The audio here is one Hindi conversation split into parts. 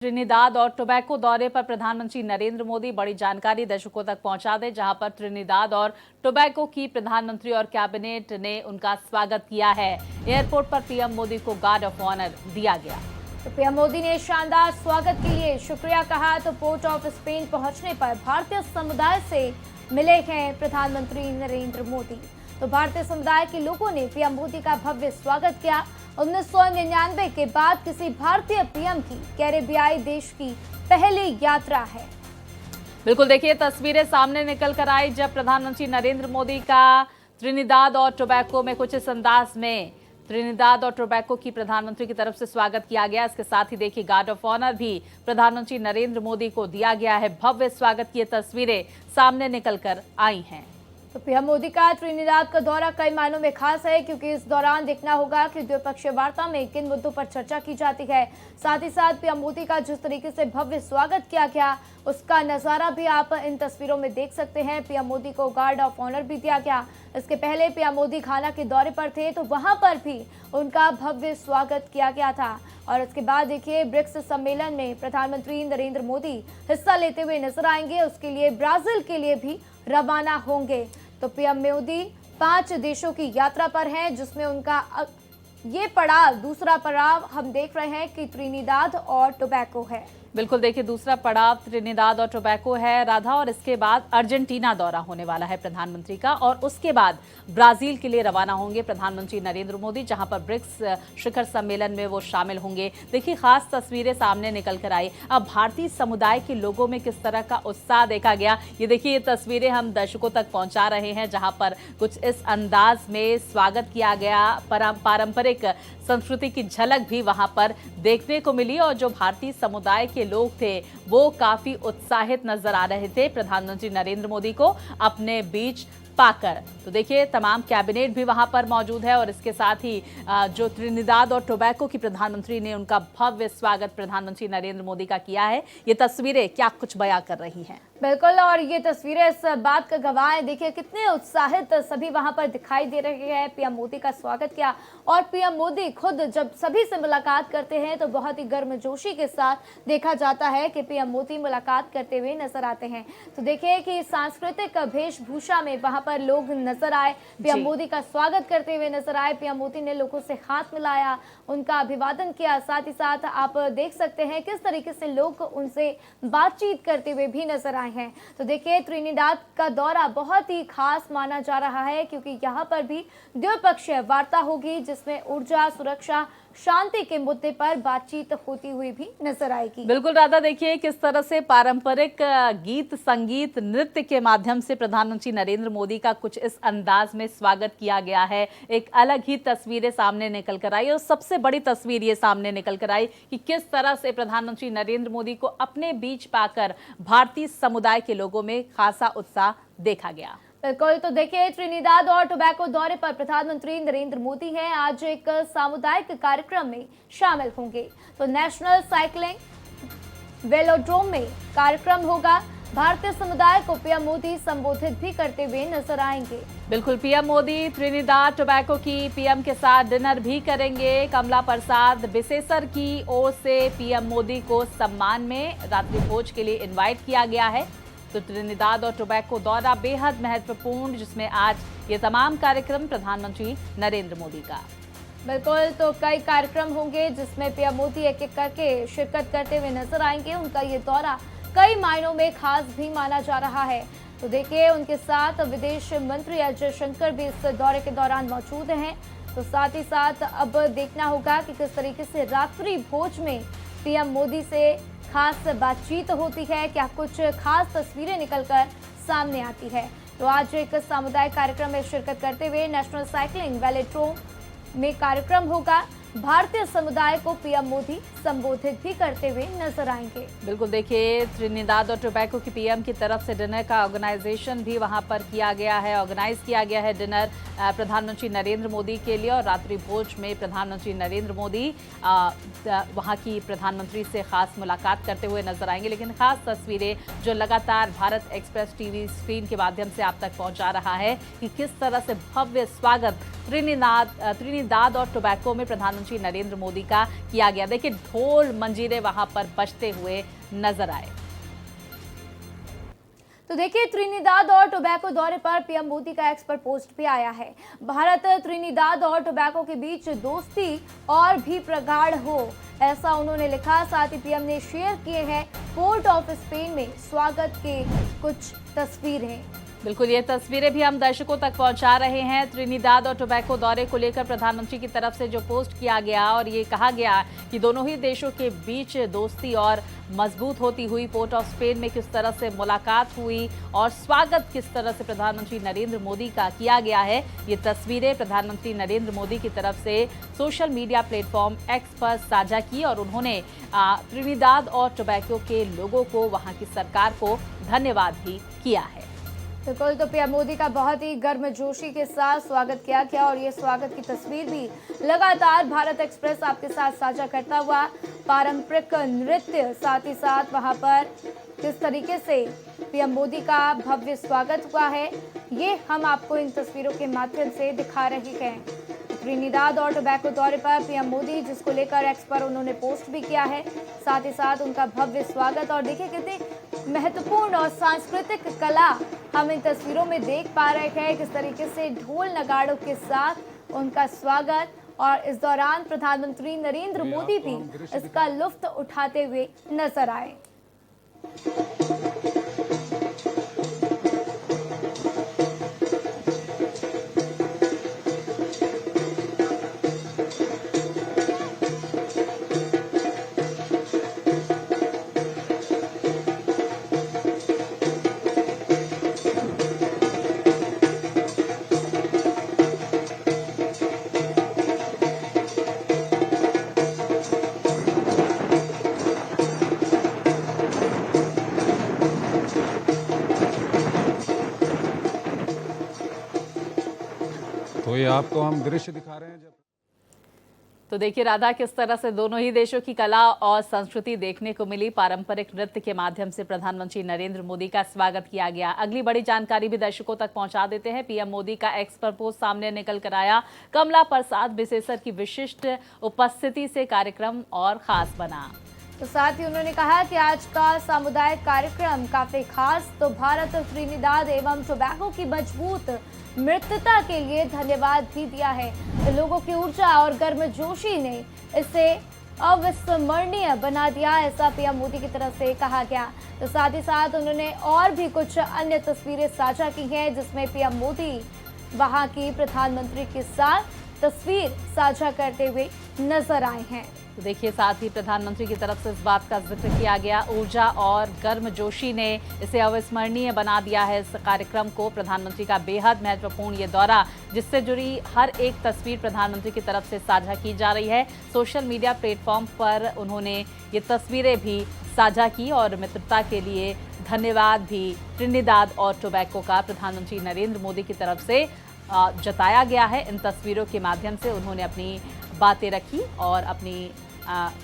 त्रिनिदाद और टोबैको दौरे पर प्रधानमंत्री नरेंद्र मोदी बड़ी जानकारी दर्शकों तक पहुंचा दे, जहां पर त्रिनिदाद और टोबैको की प्रधानमंत्री और कैबिनेट ने उनका स्वागत किया है। एयरपोर्ट पर पीएम मोदी को गार्ड ऑफ ऑनर दिया गया। तो पीएम मोदी ने शानदार स्वागत के लिए शुक्रिया कहा। तो पोर्ट ऑफ स्पेन पहुंचने पर भारतीय समुदाय से मिले हैं प्रधानमंत्री नरेंद्र मोदी। तो भारतीय समुदाय के लोगों ने पीएम मोदी का भव्य स्वागत किया। 1999 के बाद किसी भारतीय पीएम की कैरेबियाई देश की पहली यात्रा है। बिल्कुल, देखिए तस्वीरें सामने निकल कर आई जब प्रधानमंत्री नरेंद्र मोदी का त्रिनिदाद और टोबैको में कुछ इस अंदाज में त्रिनिदाद और टोबैको की प्रधानमंत्री की तरफ से स्वागत किया गया। इसके साथ ही देखिए गार्ड ऑफ ऑनर भी प्रधानमंत्री नरेंद्र मोदी को दिया गया है। भव्य स्वागत की तस्वीरें सामने निकल कर आई हैं। तो पीएम मोदी का त्रिनिदाद का दौरा कई मायनों में खास है, क्योंकि इस दौरान देखना होगा कि द्विपक्षीय वार्ता में किन मुद्दों पर चर्चा की जाती है। साथ ही साथ पीएम मोदी का जिस तरीके से भव्य स्वागत किया गया, उसका नजारा भी आप इन तस्वीरों में देख सकते हैं। पीएम मोदी को गार्ड ऑफ ऑनर भी दिया गया। इसके पहले पीएम मोदी घाना के दौरे पर थे, तो वहां पर भी उनका भव्य स्वागत किया गया था। और इसके बाद देखिए ब्रिक्स सम्मेलन में प्रधानमंत्री नरेंद्र मोदी हिस्सा लेते हुए नजर आएंगे। उसके लिए ब्राजील के लिए भी रवाना होंगे। तो पीएम मोदी 5 देशों की यात्रा पर हैं, जिसमें उनका ये पड़ाव, दूसरा पड़ाव हम देख रहे हैं कि त्रिनिदाद और टोबैको है। बिल्कुल, देखिए दूसरा पड़ाव त्रिनिदाद और टोबैको है राधा, और इसके बाद अर्जेंटीना दौरा होने वाला है प्रधानमंत्री का, और उसके बाद ब्राजील के लिए रवाना होंगे प्रधानमंत्री नरेंद्र मोदी, जहां पर ब्रिक्स शिखर सम्मेलन में वो शामिल होंगे। देखिए खास तस्वीरें सामने निकल कर आई। अब भारतीय समुदाय के लोगों में किस तरह का उत्साह देखा गया, ये देखिए ये तस्वीरें हम दर्शकों तक पहुंचा रहे हैं, जहां पर कुछ इस अंदाज में स्वागत किया गया। पारंपरिक संस्कृति की झलक भी वहां पर देखने को मिली, और जो भारतीय समुदाय के लोग थे वो काफी उत्साहित नजर आ रहे थे प्रधानमंत्री नरेंद्र मोदी को अपने बीच पाकर। तो देखिए तमाम कैबिनेट भी वहां पर मौजूद है, और इसके साथ ही जो त्रिनिदाद और टोबैको की प्रधानमंत्री ने उनका भव्य स्वागत प्रधानमंत्री नरेंद्र मोदी का किया है। ये तस्वीरें क्या कुछ बयां कर रही हैं। बिल्कुल, और ये तस्वीरें इस बात का गवाह है। देखिए कितने उत्साहित सभी वहां पर दिखाई दे रहे हैं। पीएम मोदी का स्वागत किया, और पीएम मोदी खुद जब सभी से मुलाकात करते हैं तो बहुत ही गर्मजोशी के साथ देखा जाता है कि पीएम मोदी मुलाकात करते हुए नजर आते हैं। तो देखिए कि सांस्कृतिक वेशभूषा में वहां पर लोग नजर आए, पीएम मोदी का स्वागत करते हुए नजर आए। पीएम मोदी ने लोगों से हाथ मिलाया, उनका अभिवादन किया। साथ ही साथ आप देख सकते हैं किस तरीके से लोग उनसे बातचीत करते हुए भी नजर आए हैं। तो देखिए त्रिनिदाद का दौरा बहुत ही खास माना जा रहा है, क्योंकि यहाँ पर भी द्विपक्षीय वार्ता होगी, जिसमें ऊर्जा, सुरक्षा, शांति के मुद्दे पर बातचीत होती हुई भी नजर आएगी। बिल्कुल राधा, देखिए किस तरह से पारंपरिक गीत, संगीत, नृत्य के माध्यम से प्रधानमंत्री नरेंद्र मोदी का कुछ इस अंदाज में स्वागत किया गया है। एक अलग ही तस्वीरें सामने निकल कर आई, और सबसे बड़ी तस्वीर ये सामने निकल कर आई कि किस तरह से प्रधानमंत्री नरेंद्र मोदी को अपने बीच पाकर भारतीय समुदाय के लोगों में खासा उत्साह देखा गया। बिल्कुल, तो देखिए त्रिनिदाद और टोबैको दौरे पर प्रधानमंत्री नरेंद्र मोदी हैं, आज एक सामुदायिक कार्यक्रम में शामिल होंगे। तो नेशनल साइकिलिंग वेलोड्रोम में कार्यक्रम होगा। भारतीय समुदाय को पीएम मोदी संबोधित भी करते हुए नजर आएंगे। बिल्कुल, पीएम मोदी त्रिनिदाद टोबैको की पीएम के साथ डिनर भी करेंगे। कमला प्रसाद बिसेसर की ओर से पीएम मोदी को सम्मान में रात्रि भोज के लिए इनवाइट किया गया है। तो त्रिनिदाद और टोबैको दौरा बेहद महत्वपूर्ण, जिसमें आज ये तमाम कार्यक्रम प्रधानमंत्री नरेंद्र मोदी का। बिल्कुल, तो कई कार्यक्रम होंगे जिसमें पीएम मोदी एक एक करके शिरकत करते हुए नजर आएंगे। उनका ये दौरा कई मायनों में खास भी माना जा रहा है। तो देखिए उनके साथ विदेश मंत्री एस जयशंकर भी इस दौरे के दौरान मौजूद हैं। तो साथ ही साथ अब देखना होगा कि किस तरीके से रात्रि भोज में पीएम मोदी से खास बातचीत होती है, क्या कुछ खास तस्वीरें निकलकर सामने आती है। तो आज एक सामुदायिक कार्यक्रम में शिरकत करते हुए नेशनल साइकिलिंग वेलोड्रोम में कार्यक्रम होगा। भारतीय समुदाय को पीएम मोदी संबोधित भी करते हुए नजर आएंगे। बिल्कुल, देखिए त्रिनिदाद और टोबैको की पीएम की तरफ से डिनर का ऑर्गेनाइजेशन भी वहां पर किया गया है, ऑर्गेनाइज किया गया है डिनर प्रधानमंत्री नरेंद्र मोदी के लिए। और रात्रि भोज में प्रधानमंत्री नरेंद्र मोदी वहां की प्रधानमंत्री से खास मुलाकात करते हुए नजर आएंगे। लेकिन खास तस्वीरें जो लगातार भारत एक्सप्रेस टीवी स्क्रीन के माध्यम से आप तक पहुंचा रहा है कि किस तरह से भव्य स्वागत त्रिनिदाद और टोबैको में प्रधानमंत्री प्रधानमंत्री नरेंद्र मोदी का किया गया। देखिए ढोल मंजीरे वहां पर बजते हुए नजर आए। तो देखिए त्रिनिदाद और टोबैको दौरे पर पीएम मोदी का एक्स पर पोस्ट भी आया है। भारत त्रिनिदाद और टोबैको के बीच दोस्ती और भी प्रगाढ़ हो, ऐसा उन्होंने लिखा। साथ ही पीएम ने शेयर किए हैं पोर्ट ऑफ स्पेन में स्वागत के कुछ तस्वीरें। बिल्कुल, ये तस्वीरें भी हम दर्शकों तक पहुंचा रहे हैं। त्रिनिदाद और टोबैको दौरे को लेकर प्रधानमंत्री की तरफ से जो पोस्ट किया गया और ये कहा गया कि दोनों ही देशों के बीच दोस्ती और मजबूत होती हुई, पोर्ट ऑफ स्पेन में किस तरह से मुलाकात हुई और स्वागत किस तरह से प्रधानमंत्री नरेंद्र मोदी का किया गया है। ये तस्वीरें प्रधानमंत्री नरेंद्र मोदी की तरफ से सोशल मीडिया प्लेटफॉर्म एक्स पर साझा की और उन्होंने त्रिनिदाद और टोबैको के लोगों को, वहां की सरकार को धन्यवाद भी किया है। बिल्कुल, तो पीएम मोदी का बहुत ही गर्मजोशी के साथ स्वागत किया गया और ये स्वागत की तस्वीर भी लगातार भारत एक्सप्रेस आपके साथ साझा करता हुआ। पारंपरिक नृत्य, साथ ही साथ वहां पर किस तरीके से पीएम मोदी का भव्य स्वागत हुआ है, ये हम आपको इन तस्वीरों के माध्यम से दिखा रहे हैं। त्रिनिदाद और टोबैको दौरे पर पीएम मोदी, जिसको लेकर एक्स पर उन्होंने पोस्ट भी किया है, साथ ही साथ उनका भव्य स्वागत। और देखिए कितनी महत्वपूर्ण और सांस्कृतिक कला हम इन तस्वीरों में देख पा रहे हैं, किस तरीके से ढोल नगाड़ों के साथ उनका स्वागत। और इस दौरान प्रधानमंत्री नरेंद्र मोदी भी इसका लुत्फ उठाते हुए नजर आए। तो ये आपको हम दृश्य दिखा रहे हैं। तो देखिए राधा, किस तरह से दोनों ही देशों की कला और संस्कृति देखने को मिली। पारंपरिक नृत्य के माध्यम से प्रधानमंत्री नरेंद्र मोदी का स्वागत किया गया। अगली बड़ी जानकारी भी दर्शकों तक पहुंचा देते हैं। पीएम मोदी का एक्स पर पोस्ट सामने निकल कर आया। कमला प्रसाद बिसेसर की विशिष्ट उपस्थिति से कार्यक्रम और खास बना। तो साथ ही उन्होंने कहा कि आज का सामुदायिक कार्यक्रम काफी खास। तो भारत त्रिनिदाद एवं टोबैको की मजबूत मित्रता के लिए धन्यवाद भी दिया है। तो लोगों की ऊर्जा और गर्मजोशी ने इसे अविस्मरणीय बना दिया, ऐसा पीएम मोदी की तरफ से कहा गया। तो साथ ही साथ उन्होंने और भी कुछ अन्य तस्वीरें साझा की हैं, जिसमें पीएम मोदी वहां की प्रधानमंत्री के साथ तस्वीर साझा करते हुए नजर आए हैं। तो देखिए साथ ही प्रधानमंत्री की तरफ से इस बात का जिक्र किया गया, ऊर्जा और गर्मजोशी ने इसे अविस्मरणीय बना दिया है इस कार्यक्रम को। प्रधानमंत्री का बेहद महत्वपूर्ण ये दौरा, जिससे जुड़ी हर एक तस्वीर प्रधानमंत्री की तरफ से साझा की जा रही है। सोशल मीडिया प्लेटफॉर्म पर उन्होंने ये तस्वीरें भी साझा की और मित्रता के लिए धन्यवाद भी त्रिनिदाद और टोबैको का प्रधानमंत्री नरेंद्र मोदी की तरफ से जताया गया है। इन तस्वीरों के माध्यम से उन्होंने अपनी बातें रखी और अपनी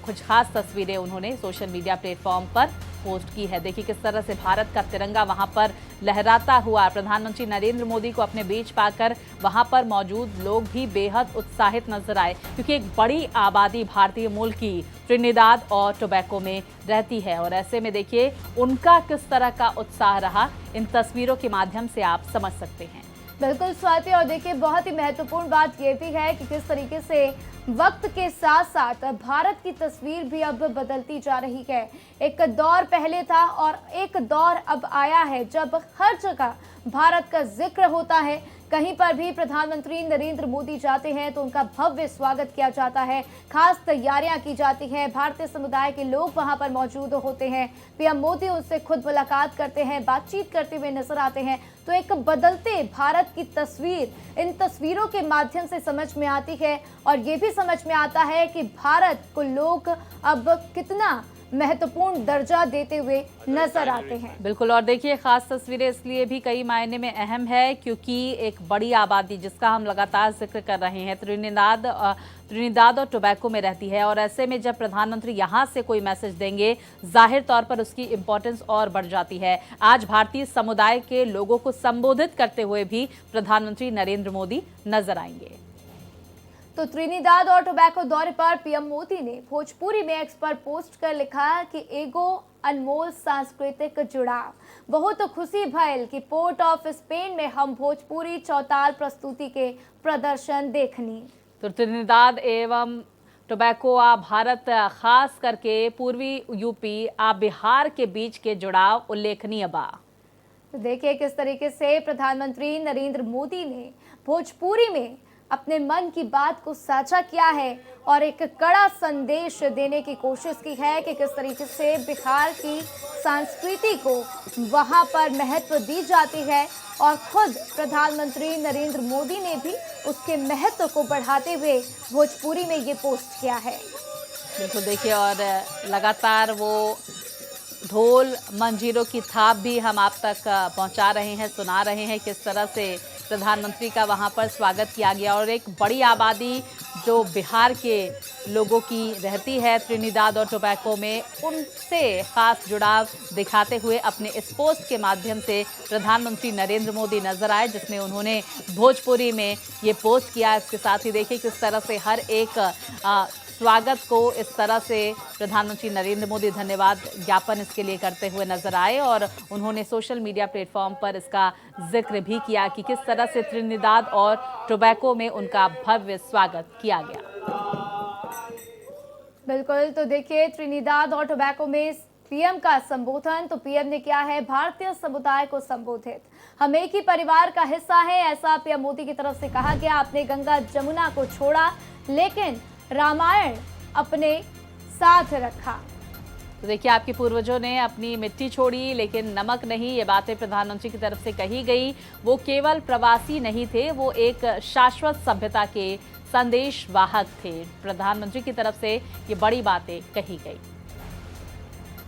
कुछ खास तस्वीरें उन्होंने सोशल मीडिया प्लेटफॉर्म पर पोस्ट की है। देखिए किस तरह से भारत का तिरंगा वहां पर लहराता हुआ। प्रधानमंत्री नरेंद्र मोदी को अपने बीच पाकर वहां पर मौजूद लोग भी बेहद उत्साहित नजर आए, क्योंकि एक बड़ी आबादी भारतीय मूल की त्रिनिदाद और टोबैको में रहती है और ऐसे में देखिए उनका किस तरह का उत्साह रहा, इन तस्वीरों के माध्यम से आप समझ सकते हैं। बिल्कुल स्वाति, और देखिए बहुत ही महत्वपूर्ण बात यह भी है कि किस तरीके से वक्त के साथ साथ भारत की तस्वीर भी अब बदलती जा रही है। एक दौर पहले था और एक दौर अब आया है जब हर जगह भारत का जिक्र होता है। कहीं पर भी प्रधानमंत्री नरेंद्र मोदी जाते हैं तो उनका भव्य स्वागत किया जाता है, खास तैयारियां की जाती हैं, भारतीय समुदाय के लोग वहां पर मौजूद होते हैं, पीएम मोदी उनसे खुद मुलाकात करते हैं, बातचीत करते हुए नजर आते हैं। तो एक बदलते भारत की तस्वीर इन तस्वीरों के माध्यम से समझ में आती है और ये भी समझ में आता है कि भारत को लोग अब कितना महत्वपूर्ण दर्जा देते हुए नजर आते हैं। बिल्कुल, और देखिए खास तस्वीरें इसलिए भी कई मायने में अहम है क्योंकि एक बड़ी आबादी जिसका हम लगातार जिक्र कर रहे हैं त्रिनिदाद और टोबैको में रहती है और ऐसे में जब प्रधानमंत्री यहां से कोई मैसेज देंगे जाहिर तौर पर उसकी इंपॉर्टेंस और बढ़ जाती है। आज भारतीय समुदाय के लोगों को संबोधित करते हुए भी प्रधानमंत्री नरेंद्र मोदी नजर आएंगे। तो त्रिनिदाद और टोबैको दौरे पर पीएम मोदी ने भोजपुरी में एक्स पर पोस्ट कर लिखा कि एगो अनमोल सांस्कृतिक जुड़ाव, बहुत खुशी भयल कि पोर्ट ऑफ स्पेन में हम भोजपुरी चौताल प्रस्तुति के प्रदर्शन देखनी। तो त्रिनिदाद एवं टोबैको आ भारत, खास करके पूर्वी यूपी आ बिहार के बीच के जुड़ाव उल्लेखनीय बा। तो देखिए किस तरीके से प्रधानमंत्री नरेंद्र मोदी ने भोजपुरी में अपने मन की बात को साझा किया है और एक कड़ा संदेश देने की कोशिश की है कि किस तरीके से बिहार की संस्कृति को वहां पर महत्व दी जाती है और खुद प्रधानमंत्री नरेंद्र मोदी ने भी उसके महत्व को बढ़ाते हुए भोजपुरी में ये पोस्ट किया है। बिल्कुल देखिए, और लगातार वो ढोल मंजीरों की थाप भी हम आप तक पहुंचा रहे हैं, सुना रहे हैं किस तरह से प्रधानमंत्री का वहां पर स्वागत किया गया। और एक बड़ी आबादी जो बिहार के लोगों की रहती है त्रिनिदाद और टोबैको में, उनसे खास जुड़ाव दिखाते हुए अपने इस पोस्ट के माध्यम से प्रधानमंत्री नरेंद्र मोदी नजर आए, जिसमें उन्होंने भोजपुरी में ये पोस्ट किया। इसके साथ ही देखिए किस तरह से हर एक स्वागत को इस तरह से प्रधानमंत्री नरेंद्र मोदी धन्यवाद ज्ञापन इसके लिए करते हुए नजर आए और उन्होंने सोशल मीडिया प्लेटफॉर्म पर इसका जिक्र भी किया कि किस तरह से त्रिनिदाद और टोबैको में उनका भव्य स्वागत किया गया। बिल्कुल, तो देखिए त्रिनिदाद और टोबैको में पीएम का संबोधन, तो पीएम ने किया है भारतीय समुदाय को संबोधित, हम एक ही परिवार का हिस्सा है, ऐसा पीएम मोदी की तरफ से कहा गया। आपने गंगा जमुना को छोड़ा लेकिन रामायण अपने साथ रखा। तो देखिए, आपके पूर्वजों ने अपनी मिट्टी छोड़ी लेकिन नमक नहीं, ये बातें प्रधानमंत्री की तरफ से कही गई। वो केवल प्रवासी नहीं थे, वो एक शाश्वत सभ्यता के संदेश वाहक थे। प्रधानमंत्री की तरफ से ये बड़ी बातें कही गई।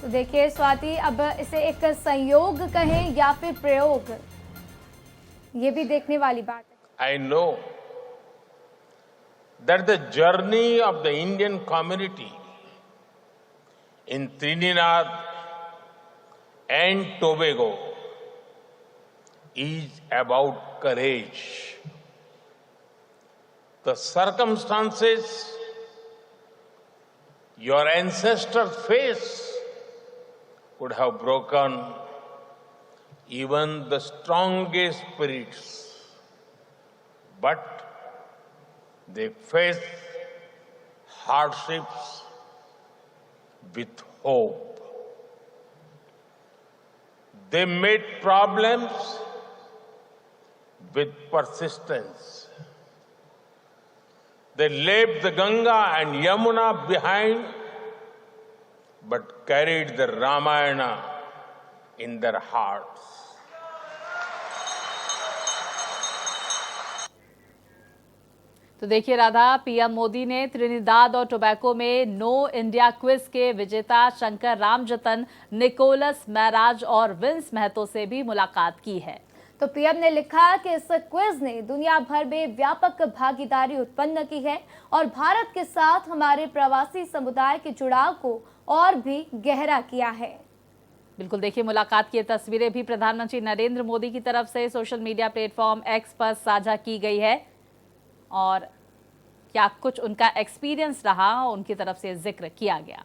तो देखिए स्वाति, अब इसे एक संयोग कहें या फिर प्रयोग, ये भी देखने वाली बात है। I know that the journey of the Indian community in Trinidad and Tobago is about courage. The circumstances your ancestors faced would have broken even the strongest spirits, but they faced hardships with hope. They met problems with persistence. They left the Ganga and Yamuna behind, but carried the Ramayana in their hearts. तो देखिए राधा, पीएम मोदी ने त्रिनिदाद और टोबैको में नो इंडिया क्विज के विजेता शंकर रामजतन, निकोलस मैराज और विंस महतो से भी मुलाकात की है। तो पीएम ने लिखा कि इस क्विज ने दुनिया भर में व्यापक भागीदारी उत्पन्न की है और भारत के साथ हमारे प्रवासी समुदाय के जुड़ाव को और भी गहरा किया है। बिल्कुल देखिए, मुलाकात की तस्वीरें भी प्रधानमंत्री नरेंद्र मोदी की तरफ से सोशल मीडिया प्लेटफॉर्म एक्स पर साझा की गई है और क्या कुछ उनका एक्सपीरियंस रहा, उनकी तरफ से जिक्र किया गया।